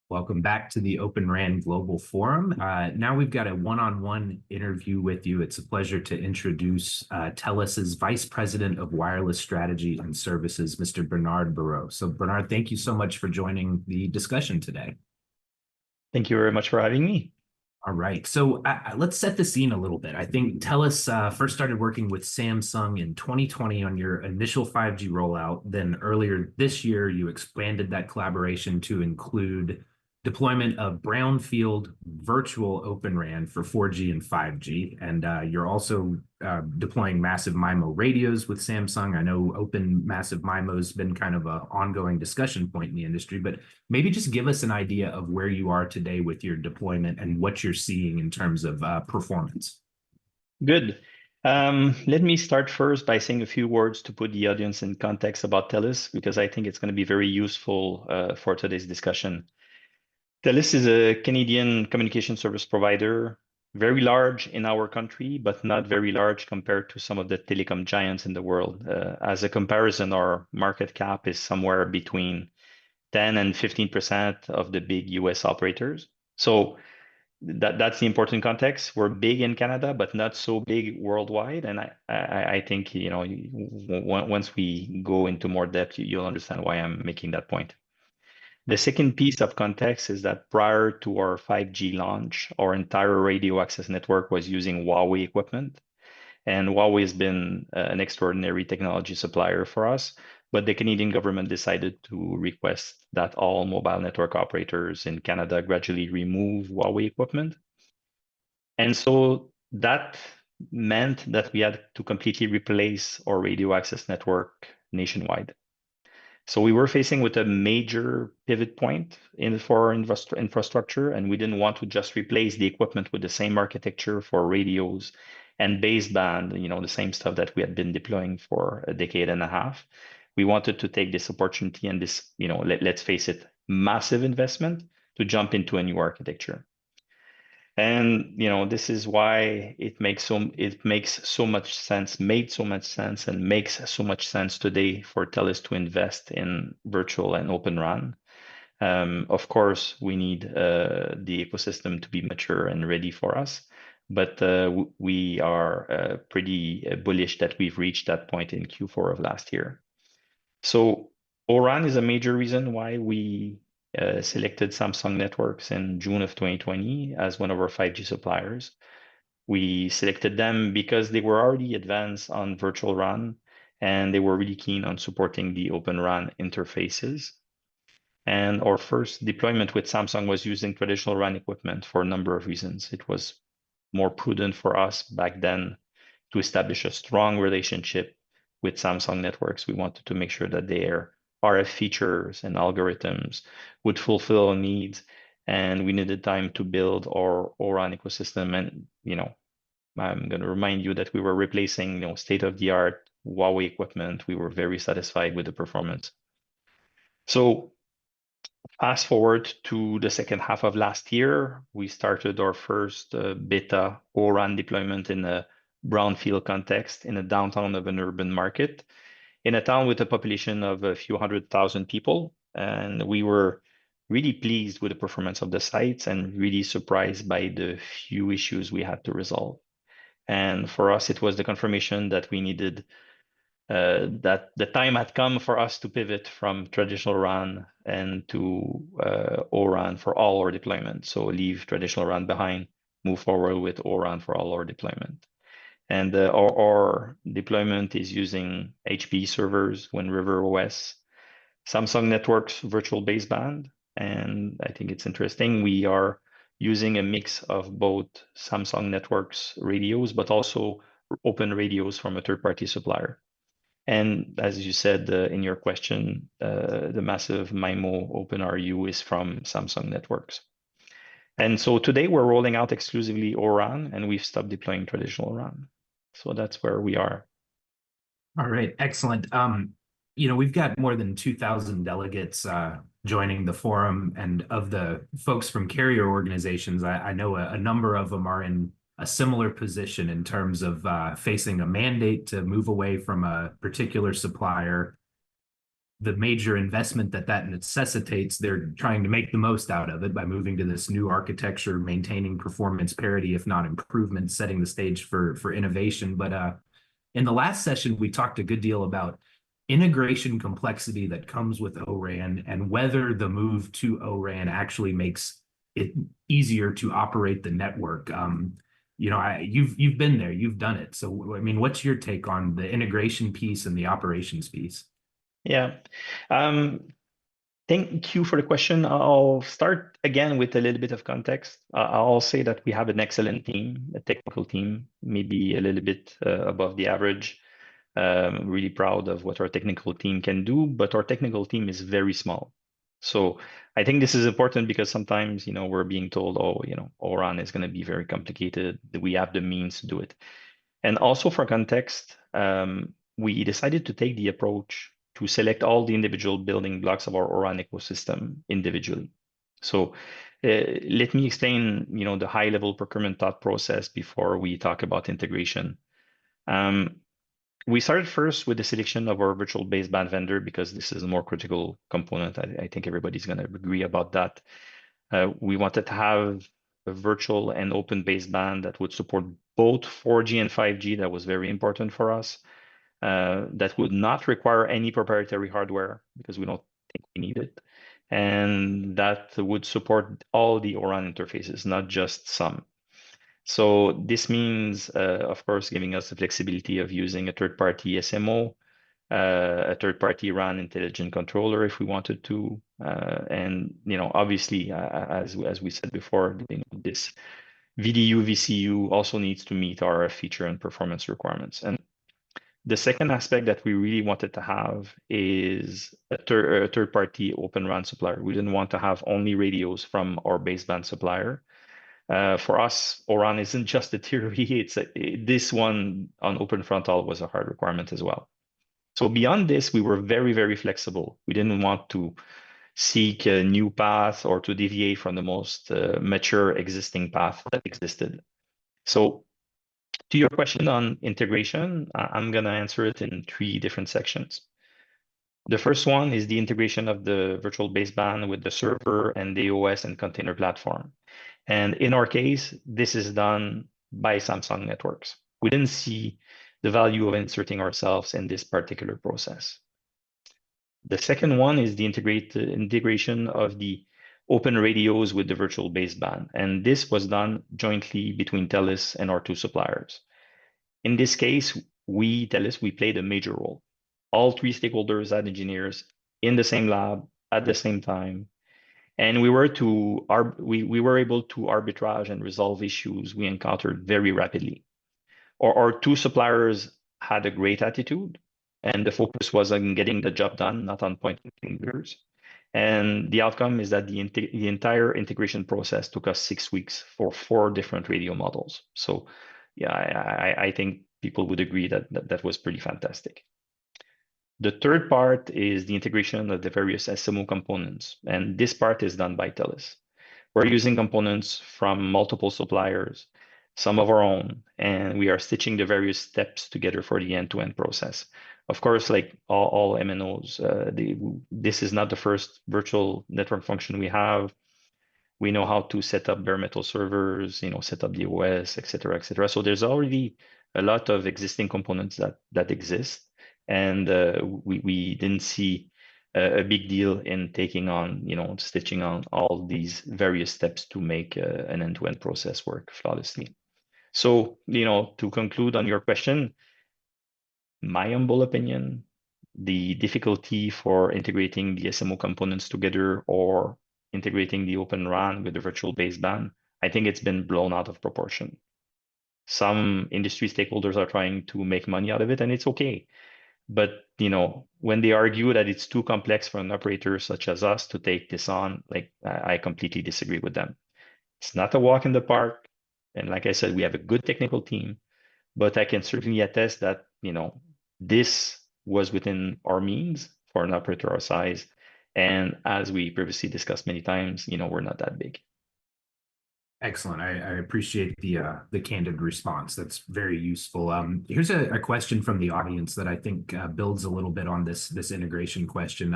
Welcome back to the Open RAN Global Forum. Now we've got a one-on-one interview with you. It's a pleasure to introduce TELUS's Vice President of Wireless Strategy and Services, Mr. Bernard Barreau. So Bernard, thank you so much for joining the discussion today. Thank you very much for having me. All right, so let's set the scene a little bit. I think TELUS first started working with Samsung in 2020 on your initial 5G rollout. Then earlier this year, you expanded that collaboration to include deployment of brownfield virtual Open RAN for 4G and 5G. And you're also deploying massive MIMO radios with Samsung. I know open massive MIMO has been kind of an ongoing discussion point in the industry, but maybe just give us an idea of where you are today with your deployment and what you're seeing in terms of performance. Good. Let me start first by saying a few words to put the audience in context about TELUS, because I think it's going to be very useful for today's discussion. TELUS is a Canadian communication service provider, very large in our country, but not very large compared to some of the telecom giants in the world. As a comparison, our market cap is somewhere between 10 and 15% of the big US operators. So that's the important context. We're big in Canada, but not so big worldwide. And I think, once we go into more depth, you'll understand why I'm making that point. The second piece of context is that prior to our 5G launch, our entire radio access network was using Huawei equipment. And Huawei has been an extraordinary technology supplier for us. But the Canadian government decided to request that all mobile network operators in Canada gradually remove Huawei equipment. And so that meant that we had to completely replace our radio access network nationwide. So we were facing with a major pivot point for our infrastructure, and we didn't want to just replace the equipment with the same architecture for radios and baseband, the same stuff that we had been deploying for a decade and a half. We wanted to take this opportunity and this, let's face it, massive investment to jump into a new architecture. And this is why it made so much sense and makes so much sense today for TELUS to invest in virtual and Open RAN. Of course, we need the ecosystem to be mature and ready for us, but we are pretty bullish that we've reached that point in Q4 of last year. So ORAN is a major reason why we selected Samsung Networks in June of 2020 as one of our 5G suppliers. We selected them because they were already advanced on virtual RAN, and they were really keen on supporting the Open RAN interfaces. And our first deployment with Samsung was using traditional RAN equipment for a number of reasons. It was more prudent for us back then to establish a strong relationship with Samsung Networks. We wanted to make sure that their RF features and algorithms would fulfill our needs, and we needed time to build our ORAN ecosystem. And I'm going to remind you that we were replacing state-of-the-art Huawei equipment. We were very satisfied with the performance. So fast forward to the second half of last year, we started our first beta ORAN deployment in a brownfield context in a downtown of an urban market, in a town with a population of a few 100,000 people. And we were really pleased with the performance of the sites and really surprised by the few issues we had to resolve. And for us, it was the confirmation that we needed, that the time had come for us to pivot from traditional RAN and to ORAN for all our deployment. So leave traditional RAN behind, move forward with ORAN for all our deployment. And our deployment is using HP servers, Wind River OS, Samsung Networks virtual baseband. And I think it's interesting, we are using a mix of both Samsung Networks radios, but also open radios from a third-party supplier. And as you said in your question, the massive MIMO Open RU is from Samsung Networks. And so today we're rolling out exclusively ORAN, and we've stopped deploying traditional RAN. So that's where we are. All right, excellent. We've got more than 2,000 delegates joining the forum, and of the folks from carrier organizations, I know a number of them are in a similar position in terms of facing a mandate to move away from a particular supplier the major investment that necessitates, they're trying to make the most out of it by moving to this new architecture, maintaining performance parity, if not improvement, setting the stage for innovation. But in the last session, we talked a good deal about integration complexity that comes with ORAN and whether the move to ORAN actually makes it easier to operate the network. You've been there, you've done it. So, I mean, what's your take on the integration piece and the operations piece? Yeah. Um, Thank you for the question. I'll start again with a little bit of context. I'll say that we have an excellent team, a technical team, maybe a little bit above the average. Really proud of what our technical team can do, but our technical team is very small. So I think this is important because sometimes, we're being told, oh, ORAN is going to be very complicated. We have the means to do it. And also for context, we decided to take the approach to select all the individual building blocks of our ORAN ecosystem individually. So let me explain, the high-level procurement thought process before we talk about integration. We started first with the selection of our virtual baseband vendor because this is a more critical component. I think everybody's going to agree about that. We wanted to have a virtual and open baseband that would support both 4G and 5G. That was very important for us. That would not require any proprietary hardware because we don't think we need it. And that would support all the ORAN interfaces, not just some. So this means, of course, giving us the flexibility of using a third-party SMO, a third-party RAN intelligent controller if we wanted to, and obviously, as we said before, this VDU VCU also needs to meet our feature and performance requirements. And the second aspect that we really wanted to have is a third-party Open RAN supplier. We didn't want to have only radios from our baseband supplier. For us, ORAN isn't just a theory. This one on Open Frontal was a hard requirement as well. So beyond this, we were very, very flexible. We didn't want to seek a new path or to deviate from the most mature existing path that existed. So to your question on integration, I'm going to answer it in 3 different sections. The first one is the integration of the virtual baseband with the server and the OS and container platform. And in our case, this is done by Samsung Networks. We didn't see the value of inserting ourselves in this particular process. The second one is the integration of the open radios with the virtual baseband. And this was done jointly between TELUS and our 2 suppliers. In this case, TELUS, we played a major role. All 3 stakeholders had engineers in the same lab at the same time. And we were able to arbitrage and resolve issues we encountered very rapidly. Our 2 suppliers had a great attitude, and the focus was on getting the job done, not on pointing fingers. And the outcome is that the entire integration process took us 6 weeks for 4 different radio models. So yeah, I think people would agree that was pretty fantastic. The third part is the integration of the various SMO components, and this part is done by TELUS. We're using components from multiple suppliers, some of our own, and we are stitching the various steps together for the end-to-end process. Of course, like all MNOs, this is not the first virtual network function we have. We know how to set up bare metal servers, set up the OS, et cetera, et cetera. So there's already a lot of existing components that exist. And we didn't see a big deal in taking on, stitching on all these various steps to make an end-to-end process work flawlessly. So, to conclude on your question, my humble opinion, the difficulty for integrating the SMO components together or integrating the Open RAN with the virtual baseband, I think it's been blown out of proportion. Some industry stakeholders are trying to make money out of it, and it's okay. But when they argue that it's too complex for an operator such as us to take this on, I completely disagree with them. It's not a walk in the park. And like I said, we have a good technical team, but I can certainly attest that, this was within our means for an operator our size. And as we previously discussed many times, we're not that big. Excellent. I appreciate the candid response. That's very useful. Here's a question from the audience that I think builds a little bit on this integration question.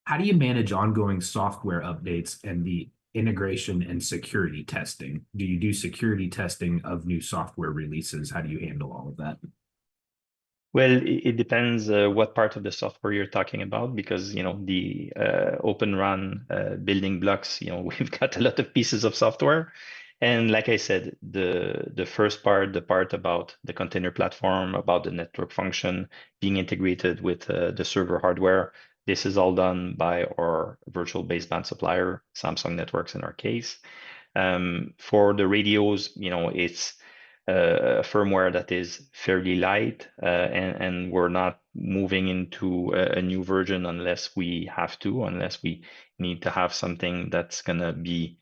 How do you manage ongoing software updates and the integration and security testing? Do you do security testing of new software releases? How do you handle all of that? Well, it depends what part of the software you're talking about, because the Open RAN building blocks. We've got a lot of pieces of software, and like I said, the first part, the part about the container platform, about the network function being integrated with the server hardware, this is all done by our virtual baseband supplier, Samsung Networks in our case. For the radios, it's firmware that is fairly light, and we're not moving into a new version unless we have to, unless we need to have something that's gonna be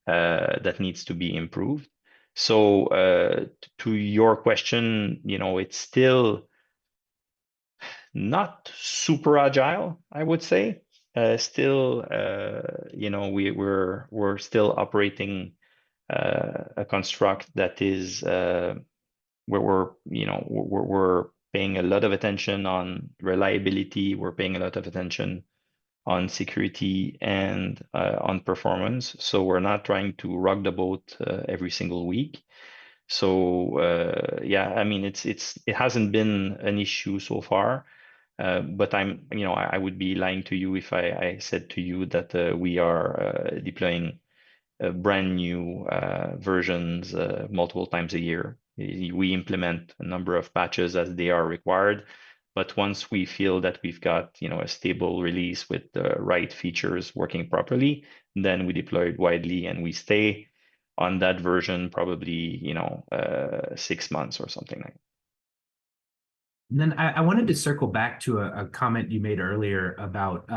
that needs to be improved. So to your question, it's still not super agile, I would say. Still, we're still operating a construct that is where we're paying a lot of attention on reliability. We're paying a lot of attention on security and on performance. So we're not trying to rock the boat every single week. So yeah, I mean, it hasn't been an issue so far. But I would be lying to you if I said to you that we are deploying brand new versions multiple times a year. We implement a number of patches as they are required, but once we feel that we've got a stable release with the right features working properly, then we deploy it widely and we stay on that version probably 6 months or something like that. And then I wanted to circle back to a comment you made earlier about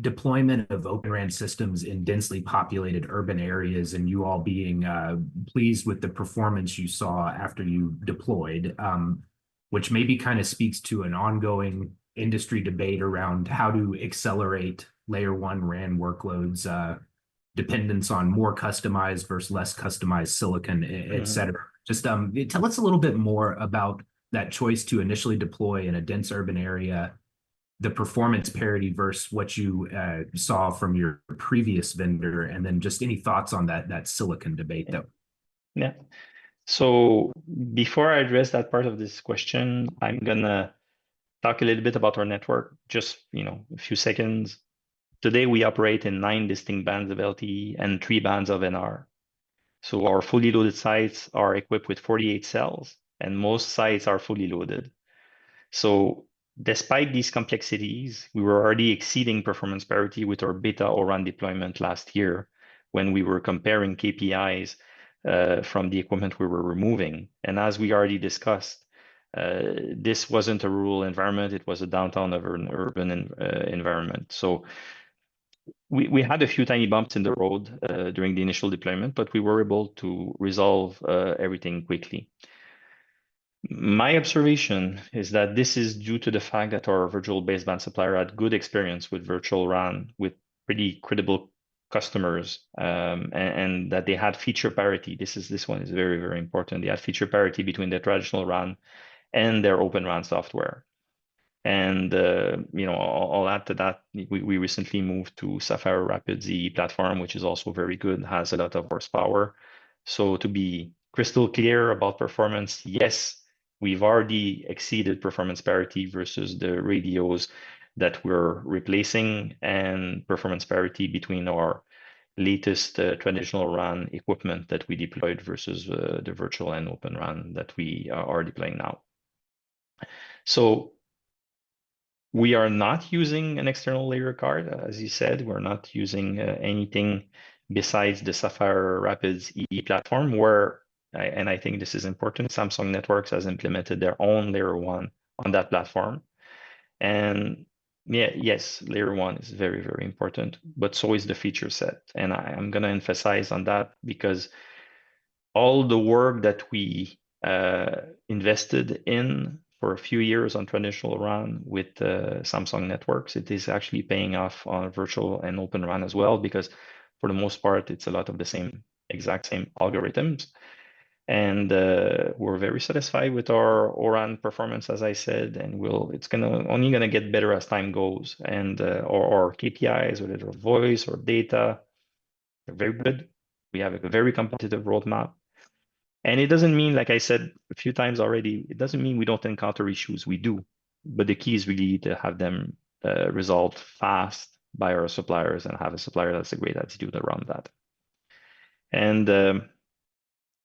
deployment of Open RAN systems in densely populated urban areas, and you all being pleased with the performance you saw after you deployed, which maybe kind of speaks to an ongoing industry debate around how to accelerate layer one RAN workloads, dependence on more customized versus less customized silicon, et cetera. Just tell us a little bit more about that choice to initially deploy in a dense urban area, the performance parity versus what you saw from your previous vendor, and then just any thoughts on that silicon debate though. Yeah. So before I address that part of this question, I'm gonna talk a little bit about our network, just a few seconds. Today we operate in 9 distinct bands of LTE and 3 bands of NR. So our fully loaded sites are equipped with 48 cells, and most sites are fully loaded. So despite these complexities, we were already exceeding performance parity with our beta O-RAN deployment last year when we were comparing KPIs from the equipment we were removing. And as we already discussed, this wasn't a rural environment, it was a downtown urban environment. So we had a few tiny bumps in the road during the initial deployment, but we were able to resolve everything quickly. My observation is that this is due to the fact that our virtual baseband supplier had good experience with virtual RAN with pretty credible customers, and that they had feature parity. This one is very, very important. They had feature parity between their traditional RAN and their Open RAN software. And I'll add to that, we recently moved to Sapphire Rapids EE platform, which is also very good, has a lot of horsepower. So to be crystal clear about performance, yes, we've already exceeded performance parity versus the radios that we're replacing, and performance parity between our latest traditional RAN equipment that we deployed versus the virtual and Open RAN that we are deploying now. So we are not using an external layer card, as you said. We're not using anything besides the Sapphire Rapids EE platform, where, and I think this is important, Samsung Networks has implemented their own layer one on that platform. And yeah, yes, layer one is very, very important, but so is the feature set. And I'm going to emphasize on that because all the work that we invested in for a few years on traditional RAN with Samsung Networks, it is actually paying off on virtual and Open RAN as well, because for the most part, it's a lot of the same exact same algorithms. And we're very satisfied with our ORAN performance, as I said, and it's only gonna get better as time goes. And our KPIs, whether they're voice or data, they're very good. We have a very competitive roadmap. And it doesn't mean, like I said a few times already, it doesn't mean we don't encounter issues. We do. But the key is really to have them resolved fast by our suppliers and have a supplier that's a great attitude around that. And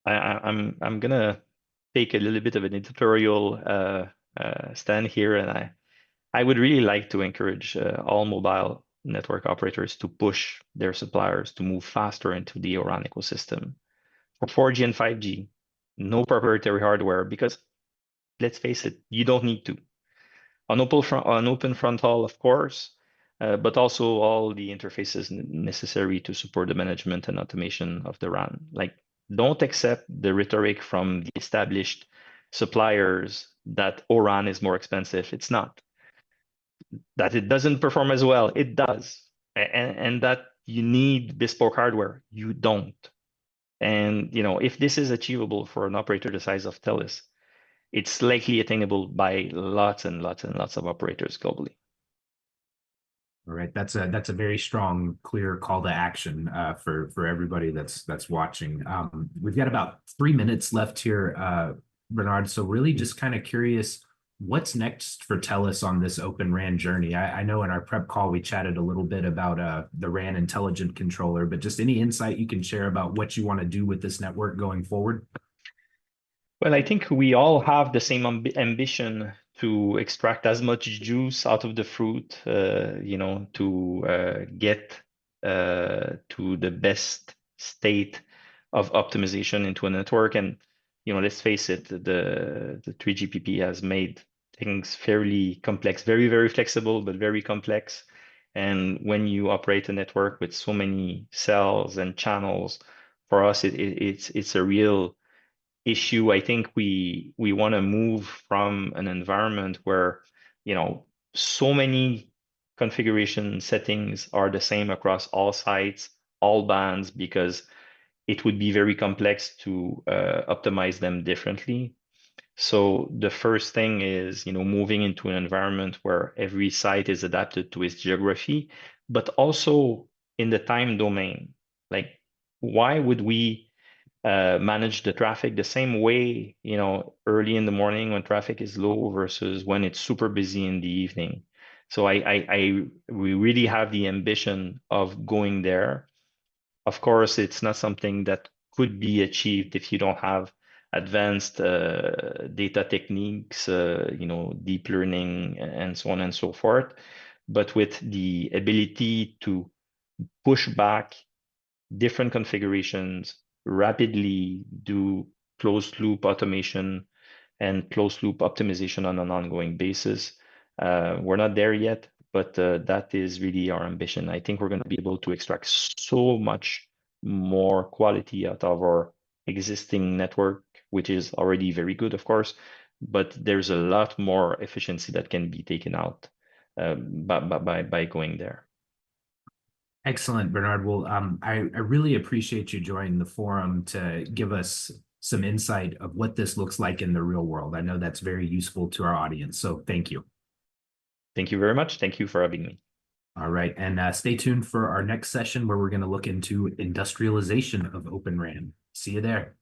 I'm gonna take a little bit of an editorial stand here, and I would really like to encourage all mobile network operators to push their suppliers to move faster into the ORAN ecosystem for 4G and 5G. No proprietary hardware, because let's face it, you don't need to. An open frontal, of course, but also all the interfaces necessary to support the management and automation of the RAN. Like, don't accept the rhetoric from the established suppliers that ORAN is more expensive. It's not. That it doesn't perform as well. It does. And that you need bespoke hardware. You don't. And if this is achievable for an operator the size of TELUS, it's likely attainable by lots and lots and lots of operators globally. All right, that's a very strong, clear call to action for everybody that's watching. We've got about 3 minutes left here, Bernard. So really, just kind of curious, what's next for TELUS on this Open RAN journey? I know in our prep call we chatted a little bit about the RAN intelligent controller, but just any insight you can share about what you want to do with this network going forward? Well, I think we all have the same ambition to extract as much juice out of the fruit, to get to the best state of optimization into a network. And, let's face it, the 3GPP has made things fairly complex, very, very flexible, but very complex. And when you operate a network with so many cells and channels, for us, it's a real issue. I think we want to move from an environment where, so many configuration settings are the same across all sites, all bands, because it would be very complex to optimize them differently. So the first thing is, moving into an environment where every site is adapted to its geography, but also in the time domain. Like, why would we manage the traffic the same way, early in the morning when traffic is low versus when it's super busy in the evening? So we really have the ambition of going there. Of course, it's not something that could be achieved if you don't have advanced data techniques, deep learning, and so on and so forth. But with the ability to push back different configurations, rapidly do closed loop automation and closed loop optimization on an ongoing basis. We're not there yet, but that is really our ambition. I think we're going to be able to extract so much more quality out of our existing network, which is already very good, of course, but there's a lot more efficiency that can be taken out by going there. Excellent, Bernard. Well, I really appreciate you joining the forum to give us some insight of what this looks like in the real world. I know that's very useful to our audience, so thank you. Thank you very much. Thank you for having me. All right, and stay tuned for our next session where we're going to look into industrialization of Open RAN. See you there.